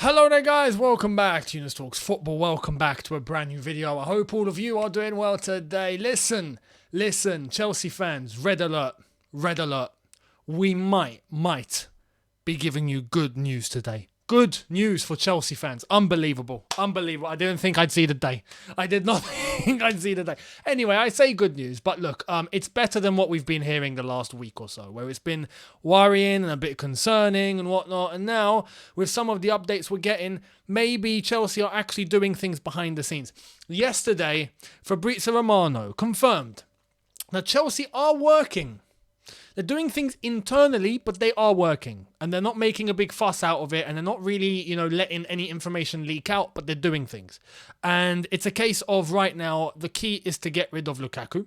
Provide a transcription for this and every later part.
Hello there guys, welcome back to Younes Talks Football, welcome back to a brand new video. I hope all of you are doing well today. Listen, Chelsea fans, red alert, we might be giving you good news today. Good news for Chelsea fans. Unbelievable. I didn't think I'd see the day. I did not think I'd see the day. Anyway, I say good news, but look, it's better than what we've been hearing the last week or so, where it's been worrying and a bit concerning and whatnot. And now, with some of the updates we're getting, maybe Chelsea are actually doing things behind the scenes. Yesterday, Fabrizio Romano confirmed that Chelsea are working. They're doing things internally, but they are working. And they're not making a big fuss out of it. And they're not really, letting any information leak out, but they're doing things. And it's a case of right now, the key is to get rid of Lukaku.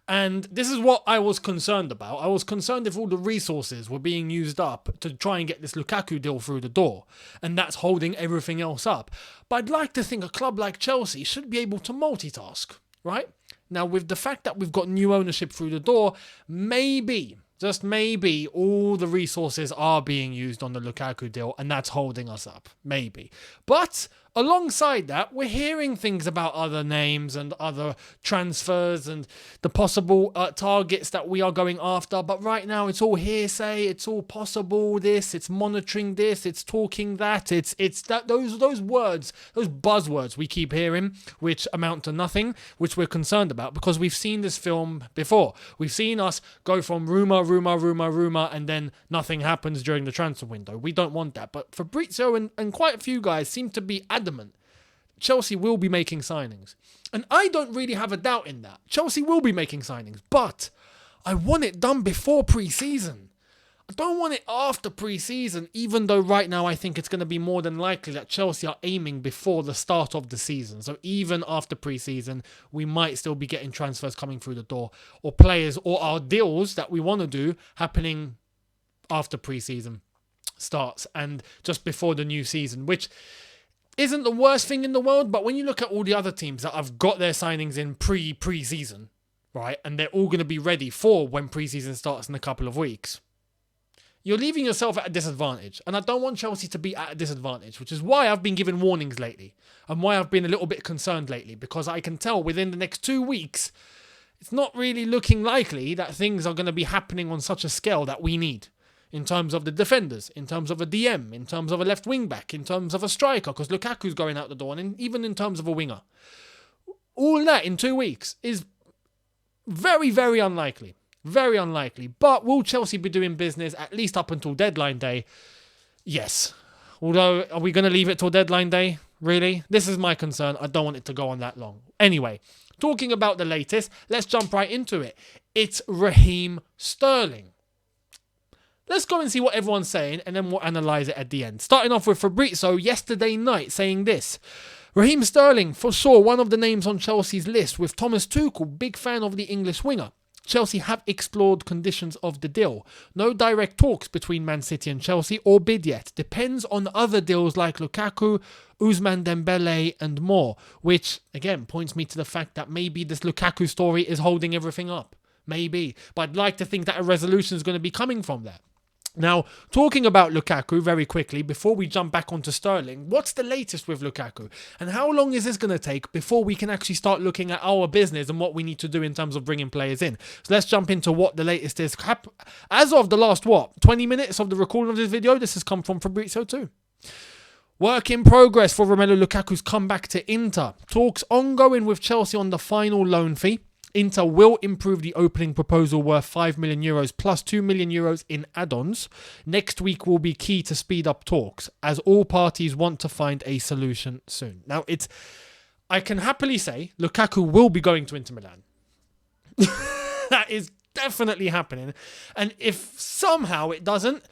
And this is what I was concerned about. I was concerned if all the resources were being used up to try and get this Lukaku deal through the door. And that's holding everything else up. But I'd like to think a club like Chelsea should be able to multitask, right? Now, with the fact that we've got new ownership through the door, maybe, just maybe, all the resources are being used on the Lukaku deal, and that's holding us up. Maybe. But alongside that, we're hearing things about other names and other transfers and the possible targets that we are going after. But right now, it's all hearsay. It's all possible this. It's monitoring this. It's talking that. It's that those words, those buzzwords we keep hearing, which amount to nothing, which we're concerned about because we've seen this film before. We've seen us go from rumor, and then nothing happens during the transfer window. We don't want that. But Fabrizio and quite a few guys seem to be adamant Chelsea will be making signings. And I don't really have a doubt in that. Chelsea will be making signings, but I want it done before pre-season. I don't want it after pre-season, even though right now I think it's going to be more than likely that Chelsea are aiming before the start of the season. So even after pre-season, we might still be getting transfers coming through the door, or players or our deals that we want to do happening after pre-season starts and just before the new season, which isn't the worst thing in the world. But when you look at all the other teams that have got their signings in pre-season, right, and they're all going to be ready for when pre-season starts in a couple of weeks, you're leaving yourself at a disadvantage. And I don't want Chelsea to be at a disadvantage, which is why I've been giving warnings lately and why I've been a little bit concerned lately, because I can tell within the next 2 weeks, it's not really looking likely that things are going to be happening on such a scale that we need. In terms of the defenders, in terms of a DM, in terms of a left wing back, in terms of a striker, because Lukaku's going out the door, and even in terms of a winger. All that in 2 weeks is very, very unlikely. Very unlikely. But will Chelsea be doing business at least up until deadline day? Yes. Although, are we going to leave it till deadline day? Really? This is my concern. I don't want it to go on that long. Anyway, talking about the latest, let's jump right into it. It's Raheem Sterling. Let's go and see what everyone's saying, and then we'll analyse it at the end. Starting off with Fabrizio yesterday night saying this. Raheem Sterling, for sure, one of the names on Chelsea's list, with Thomas Tuchel, big fan of the English winger. Chelsea have explored conditions of the deal. No direct talks between Man City and Chelsea or bid yet. Depends on other deals like Lukaku, Ousmane Dembele and more, which, again, points me to the fact that maybe this Lukaku story is holding everything up. Maybe. But I'd like to think that a resolution is going to be coming from that. Now, talking about Lukaku very quickly, before we jump back onto Sterling, what's the latest with Lukaku? And how long is this going to take before we can actually start looking at our business and what we need to do in terms of bringing players in? So let's jump into what the latest is. As of the last, 20 minutes of the recording of this video, this has come from Fabrizio too. Work in progress for Romelu Lukaku's comeback to Inter. Talks ongoing with Chelsea on the final loan fee. Inter will improve the opening proposal worth €5 million plus €2 million in add-ons. Next week will be key to speed up talks, as all parties want to find a solution soon. Now, I can happily say Lukaku will be going to Inter Milan. That is definitely happening. And if somehow it doesn't,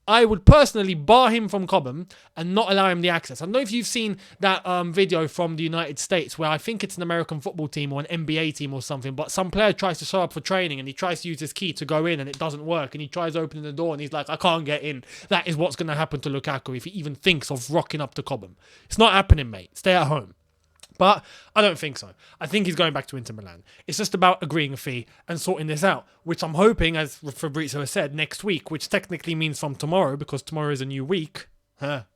I would personally bar him from Cobham and not allow him the access. I don't know if you've seen that video from the United States where I think it's an American football team or an NBA team or something, but some player tries to show up for training and he tries to use his key to go in and it doesn't work, and he tries opening the door and he's like, I can't get in. That is what's going to happen to Lukaku if he even thinks of rocking up to Cobham. It's not happening, mate. Stay at home. But I don't think so. I think he's going back to Inter Milan. It's just about agreeing a fee and sorting this out, which I'm hoping, as Fabrizio has said, next week, which technically means from tomorrow, because tomorrow is a new week.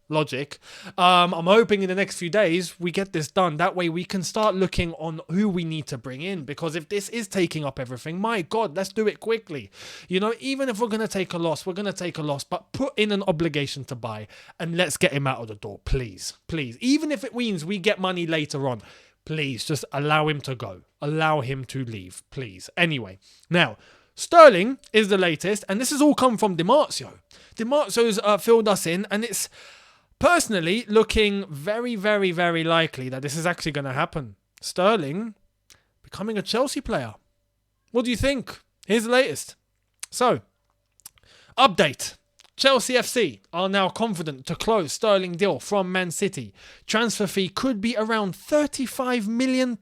Logic. I'm hoping in the next few days we get this done. That way we can start looking on who we need to bring in. Because if this is taking up everything, my God, let's do it quickly. You know, even if we're going to take a loss, we're going to take a loss. But put in an obligation to buy and let's get him out of the door, please. Please. Even if it means we get money later on, please just allow him to go. Allow him to leave, please. Anyway, now, Sterling is the latest, and this has all come from Di Marzio. Di Marzio's filled us in, and it's personally looking very, very, very likely that this is actually going to happen. Sterling becoming a Chelsea player. What do you think? Here's the latest. So, update. Chelsea FC are now confident to close Sterling deal from Man City. Transfer fee could be around £35 million.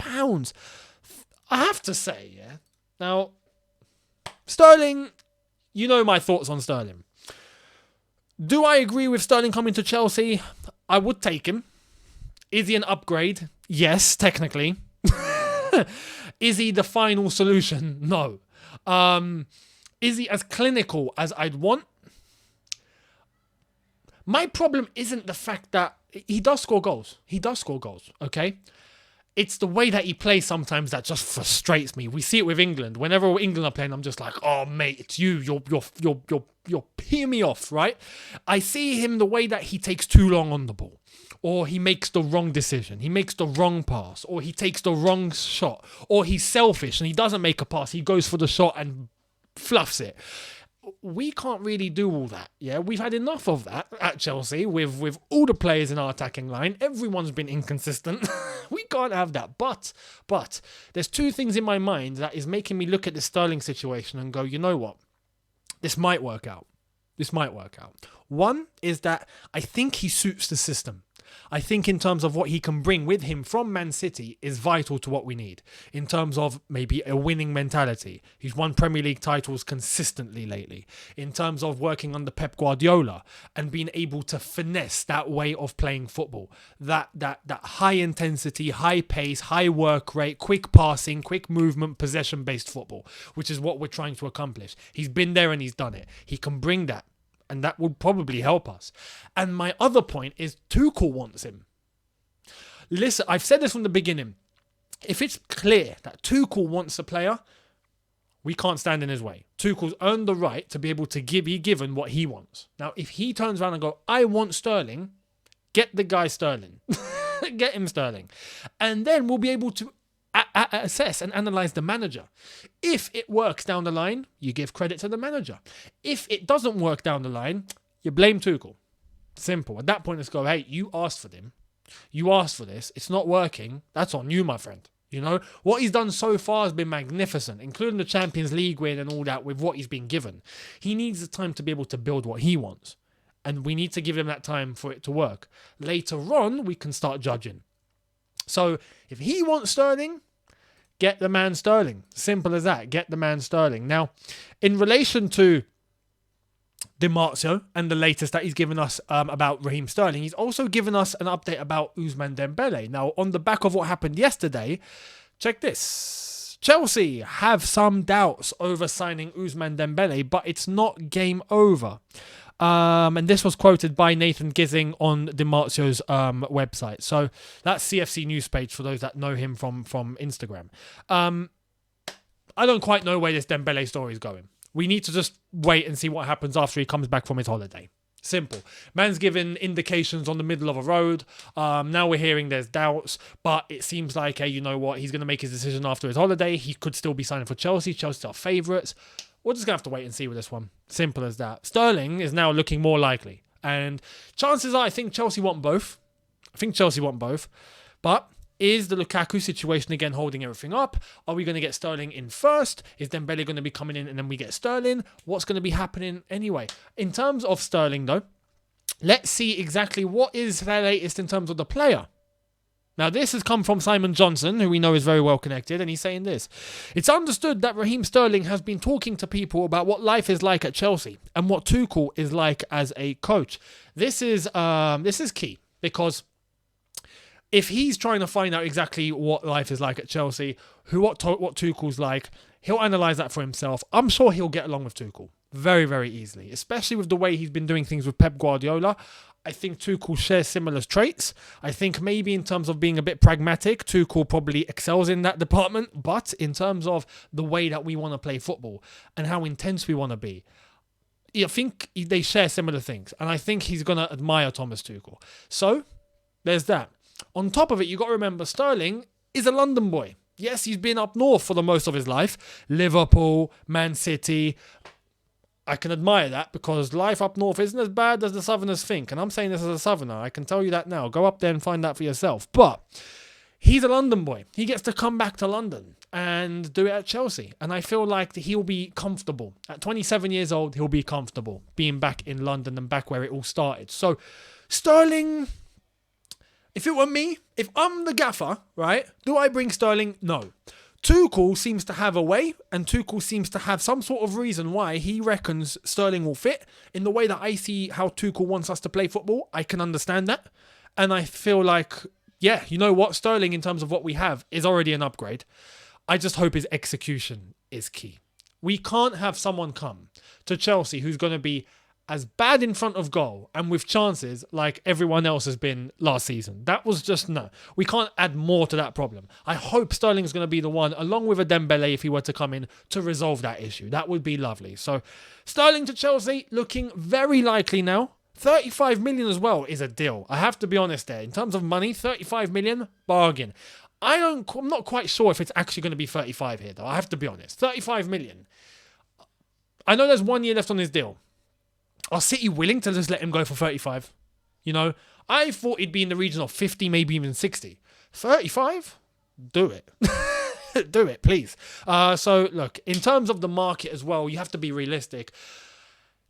I have to say, yeah. Now, Sterling, you know my thoughts on Sterling. Do I agree with Sterling coming to Chelsea? I would take him. Is he an upgrade? Yes, technically. Is he the final solution? No. Is he as clinical as I'd want? My problem isn't the fact that he does score goals. He does score goals, okay? It's the way that he plays sometimes that just frustrates me. We see it with England. Whenever England are playing, I'm just like, oh mate, it's you. You're peeing me off, right? I see him the way that he takes too long on the ball, or he makes the wrong decision, he makes the wrong pass, or he takes the wrong shot, or he's selfish and he doesn't make a pass. He goes for the shot and fluffs it. We can't really do all that, yeah? We've had enough of that at Chelsea with all the players in our attacking line. Everyone's been inconsistent. We can't have that. But there's two things in my mind that is making me look at the Sterling situation and go, you know what? This might work out. This might work out. One is that I think he suits the system. I think in terms of what he can bring with him from Man City is vital to what we need. In terms of maybe a winning mentality. He's won Premier League titles consistently lately. In terms of working under Pep Guardiola and being able to finesse that way of playing football. That high intensity, high pace, high work rate, quick passing, quick movement, possession-based football. Which is what we're trying to accomplish. He's been there and he's done it. He can bring that. And that would probably help us. And my other point is Tuchel wants him. Listen, I've said this from the beginning. If it's clear that Tuchel wants a player, we can't stand in his way. Tuchel's earned the right to be able to be given what he wants. Now, if he turns around and go, I want Sterling, get the guy Sterling. Get him Sterling. And then we'll be able to assess and analyze the manager. If it works down the line, you give credit to the manager. If it doesn't work down the line, you blame Tuchel. Simple. At that point, let's go, hey, you asked for them. You asked for this. It's not working. That's on you, my friend. You know, what he's done so far has been magnificent, including the Champions League win and all that with what he's been given. He needs the time to be able to build what he wants. And we need to give him that time for it to work. Later on, we can start judging. So if he wants Sterling, get the man Sterling. Simple as that. Get the man Sterling. Now, in relation to Di Marzio and the latest that he's given us about Raheem Sterling, he's also given us an update about Ousmane Dembele. Now, on the back of what happened yesterday, check this. Chelsea have some doubts over signing Ousmane Dembele, but it's not game over. And this was quoted by Nathan Gissing on Di Marzio's website. So that's CFC news page for those that know him from Instagram. I don't quite know where this Dembele story is going. We need to just wait and see what happens after he comes back from his holiday. Simple. Man's given indications on the middle of a road. Now we're hearing there's doubts, but it seems like, hey, you know what? He's going to make his decision after his holiday. He could still be signing for Chelsea. Chelsea are favourites. We're just going to have to wait and see with this one. Simple as that. Sterling is now looking more likely. And chances are, I think Chelsea want both. But is the Lukaku situation again holding everything up? Are we going to get Sterling in first? Is Dembele going to be coming in and then we get Sterling? What's going to be happening anyway? In terms of Sterling, though, let's see exactly what is the latest in terms of the player. Now, this has come from Simon Johnson, who we know is very well connected, and he's saying this. It's understood that Raheem Sterling has been talking to people about what life is like at Chelsea and what Tuchel is like as a coach. This is key, because if he's trying to find out exactly what life is like at Chelsea, what Tuchel's like, he'll analyse that for himself. I'm sure he'll get along with Tuchel very, very easily, especially with the way he's been doing things with Pep Guardiola. I think Tuchel shares similar traits. I think maybe in terms of being a bit pragmatic, Tuchel probably excels in that department. But in terms of the way that we want to play football and how intense we want to be, I think they share similar things. And I think he's going to admire Thomas Tuchel. So there's that. On top of it, you got to remember Sterling is a London boy. Yes, he's been up north for the most of his life. Liverpool, Man City. I can admire that because life up north isn't as bad as the Southerners think. And I'm saying this as a Southerner. I can tell you that now. Go up there and find out for yourself. But he's a London boy. He gets to come back to London and do it at Chelsea. And I feel like he'll be comfortable. At 27 years old, he'll be comfortable being back in London and back where it all started. So Sterling, if it were me, if I'm the gaffer, right, do I bring Sterling? No. Tuchel seems to have a way, and Tuchel seems to have some sort of reason why he reckons Sterling will fit. In the way that I see how Tuchel wants us to play football, I can understand that. And I feel like, yeah, you know what? Sterling, in terms of what we have, is already an upgrade. I just hope his execution is key. We can't have someone come to Chelsea who's going to be as bad in front of goal and with chances like everyone else has been last season. That was just, no. We can't add more to that problem. I hope Sterling's going to be the one, along with a Dembele, if he were to come in, to resolve that issue. That would be lovely. So Sterling to Chelsea, looking very likely now. 35 million as well is a deal. I have to be honest there. In terms of money, 35 million, bargain. I'm not quite sure if it's actually going to be 35 here, though. I have to be honest. 35 million. I know there's 1 year left on his deal. Are City willing to just let him go for 35? You know, I thought he'd be in the region of 50, maybe even 60. 35? Do it. Do it, please. So, look, in terms of the market as well, you have to be realistic.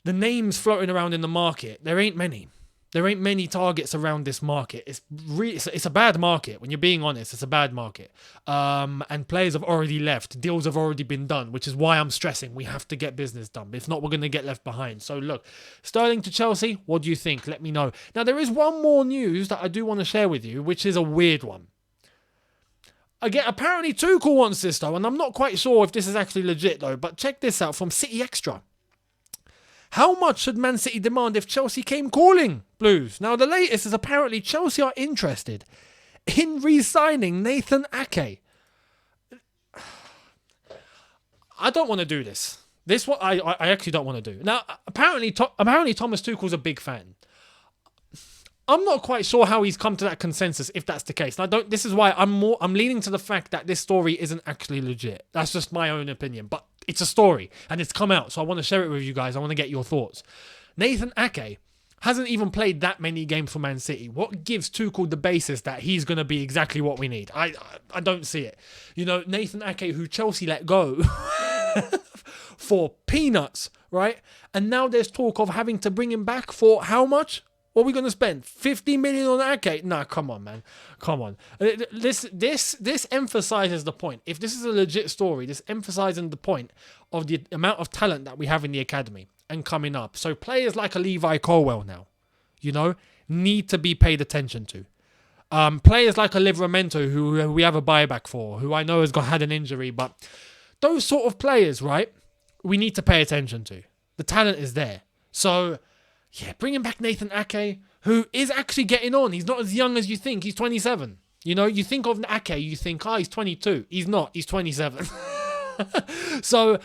The names floating around in the market, there ain't many. There ain't many targets around this market. It's a bad market. When you're being honest, it's a bad market. And players have already left. Deals have already been done, which is why I'm stressing we have to get business done. If not, we're going to get left behind. So look, Sterling to Chelsea, what do you think? Let me know. Now, there is one more news that I do want to share with you, which is a weird one. Again, apparently Tuchel wants this though, and I'm not quite sure if this is actually legit though, but check this out from City Extra. How much should Man City demand if Chelsea came calling, Blues? Now, the latest is apparently Chelsea are interested in re-signing Nathan Ake. I don't want to do this. This what I actually don't want to do. Now, apparently Thomas Tuchel's a big fan. I'm not quite sure how he's come to that consensus if that's the case. And this is why I'm leaning to the fact that this story isn't actually legit. That's just my own opinion, but it's a story and it's come out, so I want to share it with you guys. I want to get your thoughts. Nathan Ake hasn't even played that many games for Man City. What gives Tuchel the basis that he's going to be exactly what we need? I don't see it. You know, Nathan Ake, who Chelsea let go for peanuts, right? And now there's talk of having to bring him back for how much? What are we going to spend? 50 million on Ake? Nah, come on, man. Come on. This emphasizes the point. If this is a legit story, this emphasizing the point of the amount of talent that we have in the academy and coming up. So players like a Levi Colwell now, you know, need to be paid attention to. Players like a Livramento, who we have a buyback for, who I know has had an injury, but those sort of players, right, we need to pay attention to. The talent is there. So yeah, bringing back Nathan Ake, who is actually getting on. He's not as young as you think. He's 27. You know, you think of Ake, you think, he's 22. He's not. He's 27. So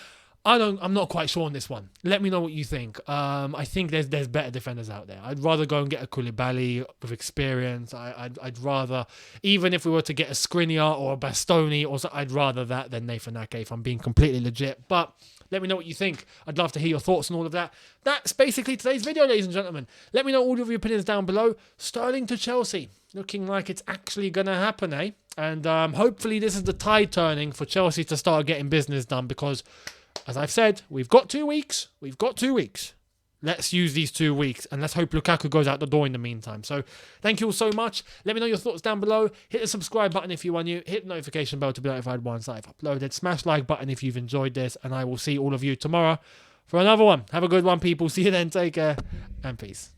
I'm not quite sure on this one. Let me know what you think. I think there's better defenders out there. I'd rather go and get a Koulibaly with experience. I'd rather, even if we were to get a Skriniar or a Bastoni, I'd rather that than Nathan Ake, if I'm being completely legit. But let me know what you think. I'd love to hear your thoughts on all of that. That's basically today's video, ladies and gentlemen. Let me know all of your opinions down below. Sterling to Chelsea. Looking like it's actually going to happen, eh? And hopefully this is the tide turning for Chelsea to start getting business done because, as I've said, we've got 2 weeks. We've got 2 weeks. Let's use these 2 weeks and let's hope Lukaku goes out the door in the meantime. So thank you all so much. Let me know your thoughts down below. Hit the subscribe button if you are new. Hit the notification bell to be notified once I've uploaded. Smash like button if you've enjoyed this. And I will see all of you tomorrow for another one. Have a good one, people. See you then. Take care and peace.